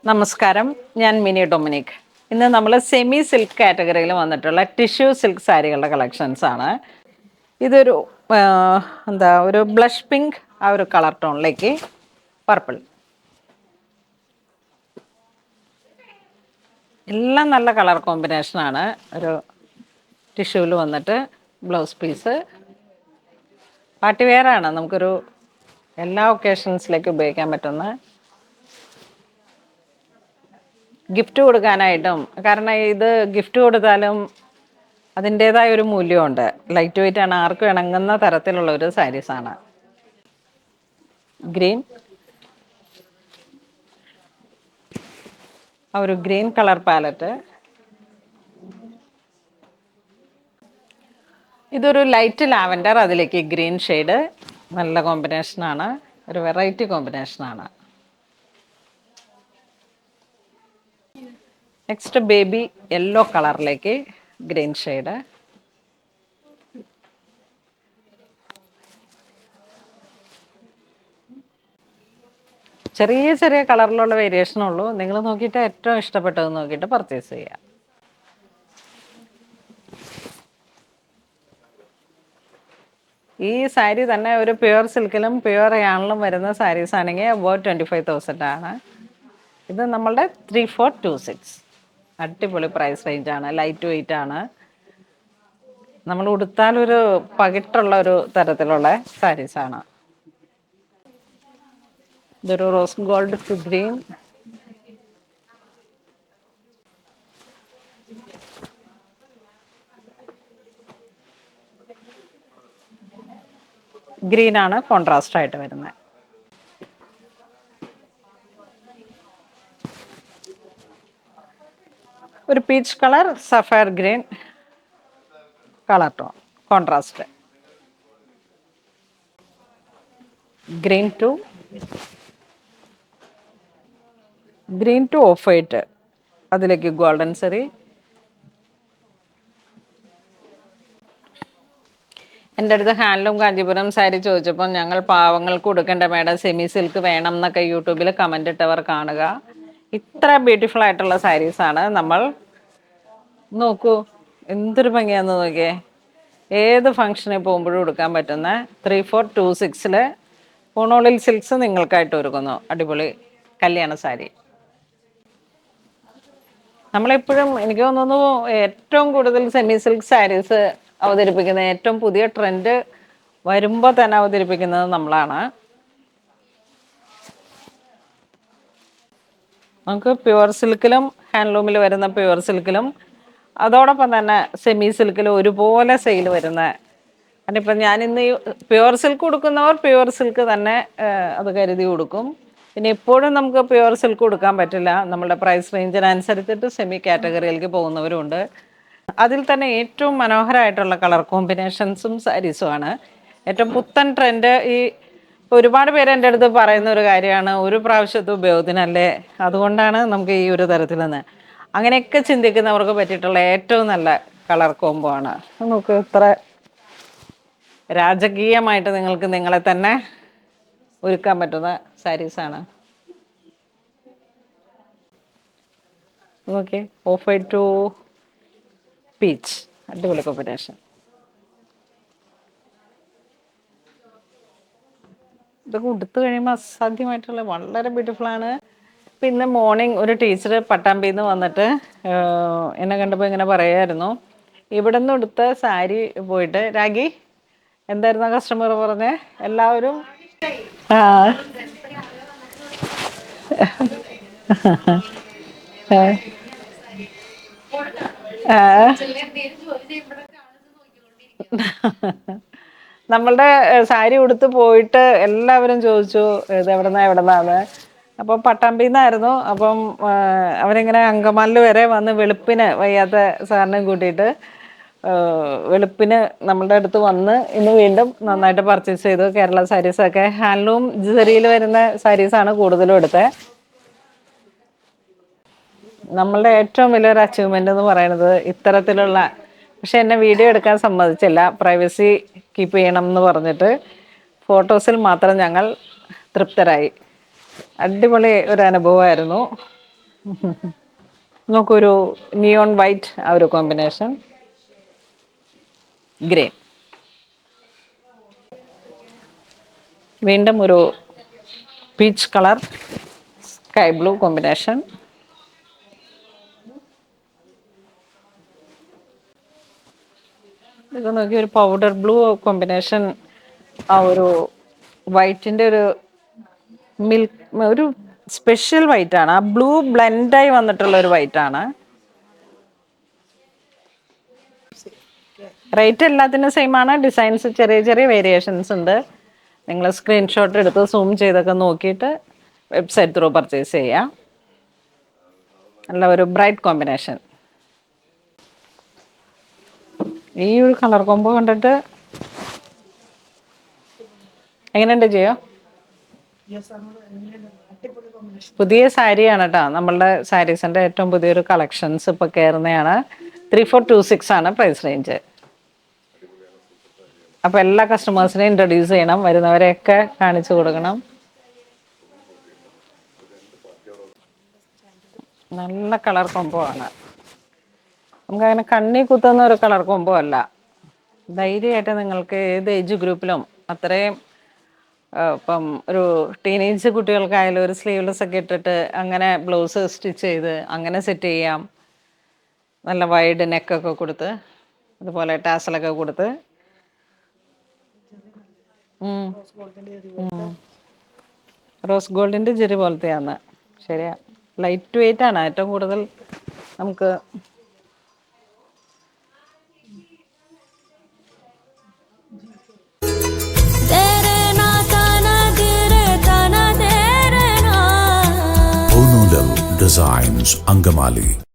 നമസ്കാരം, ഞാൻ mini Dominic. ഇന്ന് നമ്മൾ സെമി സിൽക്ക് കാറ്റഗറിയിൽ വന്നിട്ടുള്ള ടിഷ്യൂ സിൽക്ക് സാരികളുടെ കളക്ഷൻസ് ആണ്. ഇതൊരു ആ, ഒരു ബ്ലഷ് പിങ്ക് ആ ഒരു കളർ ടോണിലേക്ക് പർപ്പിൾ, എല്ലാം നല്ല കളർ കോമ്പിനേഷനാണ്. ഒരു ടിഷ്യൂവിൽ വന്നിട്ട് ബ്ലൗസ് പീസ് പാർട്ടി വെയർ ആണ്. നമുക്കൊരു എല്ലാ ഒക്കേഷൻസിലേക്ക് ഉപയോഗിക്കാൻ പറ്റുന്ന, ഗിഫ്റ്റ് കൊടുക്കാനായിട്ടും. കാരണം ഇത് ഗിഫ്റ്റ് കൊടുത്താലും അതിൻ്റേതായ ഒരു മൂല്യമുണ്ട്. ലൈറ്റ് വെയിറ്റ് ആണ്, ആർക്കും ഇണങ്ങുന്ന തരത്തിലുള്ള ഒരു സാരീസാണ്. ഗ്രീൻ, ആ ഒരു ഗ്രീൻ കളർ പാലറ്റ്. ഇതൊരു ലൈറ്റ് ലാവൻഡർ, അതിലേക്ക് ഗ്രീൻ ഷെയ്ഡ്. നല്ല കോമ്പിനേഷനാണ്, ഒരു വെറൈറ്റി കോമ്പിനേഷനാണ്. നെക്സ്റ്റ് ബേബി യെല്ലോ കളറിലേക്ക് ഗ്രീൻ ഷെയ്ഡ്. ചെറിയ ചെറിയ കളറിലുള്ള വേരിയേഷനുള്ളൂ. നിങ്ങൾ നോക്കിയിട്ട് ഏറ്റവും ഇഷ്ടപ്പെട്ടത് നോക്കിയിട്ട് പർച്ചേസ് ചെയ്യുക. ഈ സാരി തന്നെ ഒരു പ്യുവർ സിൽക്കിലും പ്യുവർ യാണിലും വരുന്ന സാരീസ് ആണെങ്കിൽ അബൌട്ട് 25,000 ആണ്. ഇത് നമ്മളുടെ 3426. അടിപൊളി പ്രൈസ് റേഞ്ചാണ്, ലൈറ്റ് വെയിറ്റ് ആണ്. നമ്മൾ ഉടുത്താലൊരു പകിട്ടുള്ള ഒരു തരത്തിലുള്ള സാരീസാണ്. ഇതൊരു rose gold to green. Green ആണ് കോൺട്രാസ്റ്റ് ആയിട്ട് വരുന്നത്. ഒരു peach colour, sapphire green colour tone contrast. Green to off white, അതിലേക്ക് ഗോൾഡൻ സെറി. എൻ്റെ അടുത്ത് ഹാൻഡ്ലൂം കാഞ്ചീപുരം സാരി ചോദിച്ചപ്പോൾ ഞങ്ങൾ പാവങ്ങൾക്ക് കൊടുക്കേണ്ട മേഡം, സെമി സിൽക്ക് വേണം എന്നൊക്കെ യൂട്യൂബിൽ കമൻ്റ് ഇട്ടവർ കാണുക. ഇത്ര ബ്യൂട്ടിഫുൾ ആയിട്ടുള്ള സാരീസാണ്. നമ്മൾ നോക്കൂ, എന്തൊരു ഭംഗിയാന്ന് നോക്കിയേ. ഏത് ഫംഗ്ഷനിൽ പോകുമ്പോഴും എടുക്കാൻ പറ്റുന്ന 3426 പൂണോളിൽ സിൽക്സ് നിങ്ങൾക്കായിട്ട് ഒരുക്കുന്നു. അടിപൊളി കല്യാണ സാരി. നമ്മളെപ്പോഴും എനിക്ക് തോന്നുന്നു ഏറ്റവും കൂടുതൽ സെമി സിൽക്ക് സാരീസ് അവതരിപ്പിക്കുന്ന, ഏറ്റവും പുതിയ ട്രെൻഡ് വരുമ്പോൾ തന്നെ അവതരിപ്പിക്കുന്നത് നമ്മളാണ്. നമുക്ക് പ്യുവർ സിൽക്കിലും ഹാൻഡ്ലൂമിൽ വരുന്ന പ്യുവർ സിൽക്കിലും അതോടൊപ്പം തന്നെ സെമി സിൽക്കിലും ഒരുപോലെ സെയിൽ വരുന്ന, അതിനിപ്പം ഞാനിന്ന് ഈ പ്യുവർ സിൽക്ക് കൊടുക്കുന്നവർ പ്യുവർ സിൽക്ക് തന്നെ അത് കരുതി കൊടുക്കും. പിന്നെ എപ്പോഴും നമുക്ക് പ്യുവർ സിൽക്ക് കൊടുക്കാൻ പറ്റില്ല. നമ്മുടെ പ്രൈസ് റേഞ്ചിനനുസരിച്ചിട്ട് സെമി കാറ്റഗറിയിലേക്ക് പോകുന്നവരുണ്ട്. അതിൽ തന്നെ ഏറ്റവും മനോഹരമായിട്ടുള്ള കളർ കോമ്പിനേഷൻസും സാരീസുമാണ്. ഏറ്റവും പുത്തൻ ട്രെൻഡ്. ഈ ഒരുപാട് പേര് എൻ്റെ അടുത്ത് പറയുന്ന ഒരു കാര്യമാണ്, ഒരു പ്രാവശ്യത്തെ ഉപയോഗത്തിനല്ലേ, അതുകൊണ്ടാണ് നമുക്ക് ഈ ഒരു തരത്തിൽ നിന്ന്, അങ്ങനെയൊക്കെ ചിന്തിക്കുന്നവർക്ക് പറ്റിയിട്ടുള്ള ഏറ്റവും നല്ല കളർ കോംബോ ആണ്. നമുക്ക് ഇത്ര രാജകീയമായിട്ട് നിങ്ങൾക്ക് നിങ്ങളെ തന്നെ ഒരുക്കാൻ പറ്റുന്ന സാരീസാണ്. Okay, off white to peach, അടിപൊളി കോമ്പിനേഷൻ. ഇതൊക്കെ ഉടുത്ത് കഴിയുമ്പോൾ അസാധ്യമായിട്ടുള്ള വളരെ ബ്യൂട്ടിഫുൾ ആണ്. ഇപ്പം ഇന്ന് മോർണിംഗ് ഒരു ടീച്ചർ പട്ടാമ്പിയിൽ നിന്ന് വന്നിട്ട് എന്നെ കണ്ടപ്പോൾ ഇങ്ങനെ പറയായിരുന്നു, ഇവിടെ നിന്ന് ഉടുത്ത സാരി പോയിട്ട് രാഗി എന്തായിരുന്നു കസ്റ്റമർ പറഞ്ഞേ, എല്ലാവരും ആ ആ നമ്മളുടെ സാരി ഉടുത്ത് പോയിട്ട് എല്ലാവരും ചോദിച്ചു ഇത് എവിടെന്നാന്ന്. അപ്പം പട്ടാമ്പിയിൽ നിന്നായിരുന്നു. അപ്പം അവരിങ്ങനെ അങ്കമാലിൽ വരെ വന്ന് വെളുപ്പിന് വയ്യാത്ത സാറിനെയും കൂട്ടിയിട്ട് വെളുപ്പിന് നമ്മളുടെ അടുത്ത് വന്ന് ഇന്ന് വീണ്ടും നന്നായിട്ട് പർച്ചേസ് ചെയ്തു. കേരള സാരീസൊക്കെ ഹാൻഡ്ലൂം ജെറിയിൽ വരുന്ന സാരീസാണ് കൂടുതലും എടുത്തത്. നമ്മളുടെ ഏറ്റവും വലിയൊരു അച്ചീവ്മെൻ്റ് എന്ന് പറയുന്നത് ഇത്തരത്തിലുള്ള, പക്ഷെ എന്നെ വീഡിയോ എടുക്കാൻ സമ്മതിച്ചില്ല, പ്രൈവസി കീപ്പ് ചെയ്യണം എന്ന് പറഞ്ഞിട്ട് ഫോട്ടോസിൽ മാത്രം ഞങ്ങൾ തൃപ്തരായി. അടിപൊളി ഒരു അനുഭവമായിരുന്നു. നമുക്കൊരു നിയോൺ വൈറ്റ് ആ ഒരു കോമ്പിനേഷൻ, ഗ്രേ, വീണ്ടും ഒരു peach colour, sky blue combination, ഇത് നോക്കി ഒരു പൗഡർ ബ്ലൂ കോമ്പിനേഷൻ, ആ ഒരു വൈറ്റിൻ്റെ ഒരു മിൽക്ക് ഒരു സ്പെഷ്യൽ വൈറ്റ് ആണ്, ആ ബ്ലൂ ബ്ലെൻഡായി വന്നിട്ടുള്ള ഒരു വൈറ്റ് ആണ്. റേറ്റ് എല്ലാത്തിനും സെയിം ആണ്, ഡിസൈൻസ് ചെറിയ ചെറിയ വേരിയേഷൻസ് ഉണ്ട്. നിങ്ങൾ സ്ക്രീൻഷോട്ട് എടുത്ത് സൂം ചെയ്തൊക്കെ നോക്കിയിട്ട് വെബ്സൈറ്റ് ത്രൂ പർച്ചേസ് ചെയ്യാം. നല്ല ഒരു ബ്രൈറ്റ് കോമ്പിനേഷൻ. ഈ ഒരു കളർ കോമ്പോ കണ്ടിട്ട് എങ്ങനെയുണ്ട് ജിയോ? പുതിയ സാരിയാണ് കേട്ടോ, നമ്മളുടെ സാരീസിൻ്റെ ഏറ്റവും പുതിയൊരു കളക്ഷൻസ് ഇപ്പോൾ കയറുന്നതാണ്. 3426 ആണ് പ്രൈസ് റേഞ്ച്. അപ്പോൾ എല്ലാ കസ്റ്റമേഴ്സിനെയും ഇൻട്രൊഡ്യൂസ് ചെയ്യണം, വരുന്നവരെയൊക്കെ കാണിച്ചു കൊടുക്കണം. നല്ല കളർ കോമ്പോ ആണ്, നമുക്കങ്ങനെ കണ്ണി കുത്തുന്ന ഒരു കളർ കോമ്പോ അല്ല. ധൈര്യമായിട്ട് നിങ്ങൾക്ക് ഏത് ഏജ് ഗ്രൂപ്പിലും അത്രയും ഇപ്പം ഒരു ടീനേജ് കുട്ടികൾക്കായാലും ഒരു സ്ലീവ്ലെസ് ഒക്കെ ഇട്ടിട്ട് അങ്ങനെ ബ്ലൗസ് സ്റ്റിച്ച് ചെയ്ത് അങ്ങനെ സെറ്റ് ചെയ്യാം. നല്ല വൈഡ് നെക്കൊക്കെ കൊടുത്ത് അതുപോലെ ടാസലൊക്കെ കൊടുത്ത്. റോസ് ഗോൾഡിൻ്റെ ജെറി പോലത്തെയാണ്. ശരിയാ, ലൈറ്റ് വെയിറ്റ് ആണ് ഏറ്റവും കൂടുതൽ നമുക്ക്. Designs, Angamali.